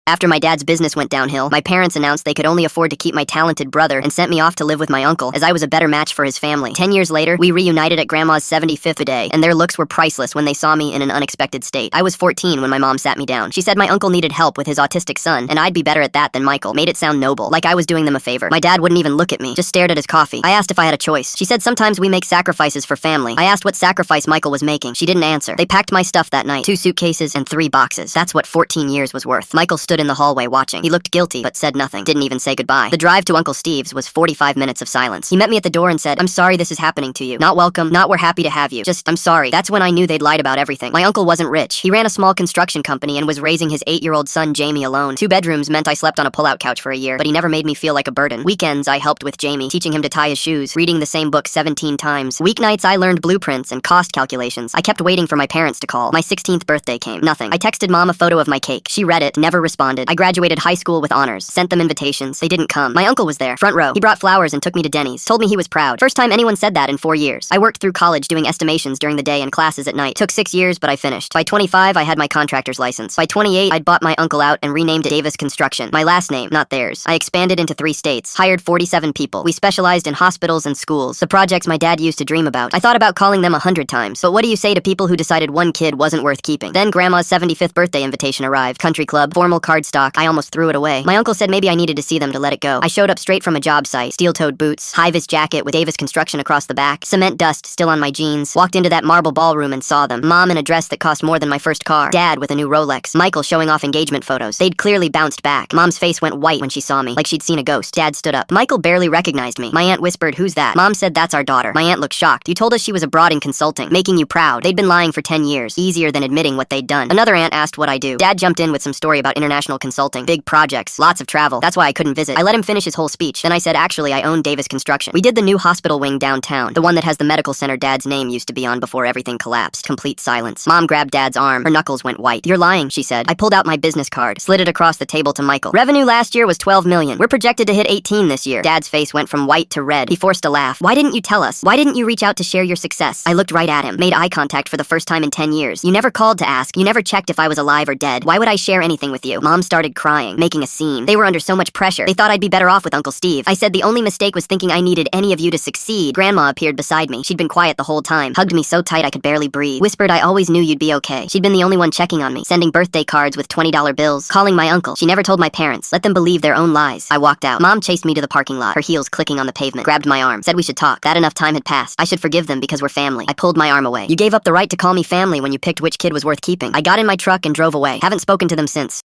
After my dad's business went downhill, my parents announced they could only afford to keep my talented brother and sent me off to live with my uncle, as I was a better match for his family. 10 years later, we reunited at Grandma's 75th day, and their looks were priceless when they saw me in an unexpected state. I was 14 when my mom sat me down. She said my uncle needed help with his autistic son, and I'd be better at that than Michael. Made it sound noble, like I was doing them a favor. My dad wouldn't even look at me, just stared at his coffee. I asked if I had a choice. She said sometimes we make sacrifices for family. I asked what sacrifice Michael was making. She didn't answer. They packed my stuff that night, 2 suitcases and 3 boxes. That's what 14 years was worth. Michael stood in the hallway watching. He looked guilty, but said nothing. Didn't even say goodbye. The drive to Uncle Steve's was 45 minutes of silence. He met me at the door and said, "I'm sorry this is happening to you. Not welcome, not we're happy to have you. Just, I'm sorry." That's when I knew they'd lied about everything. My uncle wasn't rich. He ran a small construction company and was raising his 8-year-old son Jamie alone. 2 bedrooms meant I slept on a pull-out couch for a year, but he never made me feel like a burden. Weekends, I helped with Jamie, teaching him to tie his shoes, reading the same book 17 times. Weeknights, I learned blueprints and cost calculations. I kept waiting for my parents to call. My 16th birthday came. Nothing. I texted Mom a photo of my cake. She read it, never responded. I graduated high school with honors. Sent them invitations. They didn't come. My uncle was there, front row. He brought flowers and took me to Denny's. Told me he was proud. First time anyone said that in 4 years. I worked through college doing estimations during the day and classes at night. Took 6 years, but I finished. By 25, I had my contractor's license. By 28, I'd bought my uncle out and renamed it Davis Construction. My last name, not theirs. I expanded into 3 states. Hired 47 people. We specialized in hospitals and schools. The projects my dad used to dream about. I thought about calling them 100 times. But what do you say to people who decided one kid wasn't worth keeping? Then Grandma's 75th birthday invitation arrived. Country club, formal cardstock. I almost threw it away. My uncle said maybe I needed to see them to let it go. I showed up straight from a job site. Steel-toed boots, high-vis jacket with Davis Construction across the back, cement dust still on my jeans. Walked into that marble ballroom and saw them. Mom in a dress that cost more than my first car. Dad with a new Rolex. Michael showing off engagement photos. They'd clearly bounced back. Mom's face went white when she saw me, like she'd seen a ghost. Dad stood up. Michael barely recognized me. My aunt whispered, "Who's that?" Mom said, "That's our daughter." My aunt looked shocked. "You told us she was abroad in consulting, making you proud." They'd been lying for 10 years. Easier than admitting what they'd done. Another aunt asked what I do. Dad jumped in with some story about international consulting. Big projects. Lots of travel. That's why I couldn't visit. I let him finish his whole speech. Then I said, "Actually, I own Davis Construction. We did the new hospital wing downtown. The one that has the medical center Dad's name used to be on before everything collapsed." Complete silence. Mom grabbed Dad's arm. Her knuckles went white. "You're lying," she said. I pulled out my business card, slid it across the table to Michael. "Revenue last year was 12 million. We're projected to hit 18 this year." Dad's face went from white to red. He forced a laugh. "Why didn't you tell us? Why didn't you reach out to share your success?" I looked right at him, made eye contact for the first time in 10 years. "You never called to ask. You never checked if I was alive or dead. Why would I share anything with you?" Mom started crying, making a scene. They were under so much pressure. They thought I'd be better off with Uncle Steve. I said the only mistake was thinking I needed any of you to succeed. Grandma appeared beside me. She'd been quiet the whole time, hugged me so tight I could barely breathe. Whispered I always knew you'd be okay. She'd been the only one checking on me, sending birthday cards with $20 bills, calling my uncle. She never told my parents. Let them believe their own lies. I walked out. Mom chased me to the parking lot, her heels clicking on the pavement, grabbed my arm, said we should talk. That enough time had passed. I should forgive them because we're family. I pulled my arm away. "You gave up the right to call me family when you picked which kid was worth keeping." I got in my truck and drove away. Haven't spoken to them since.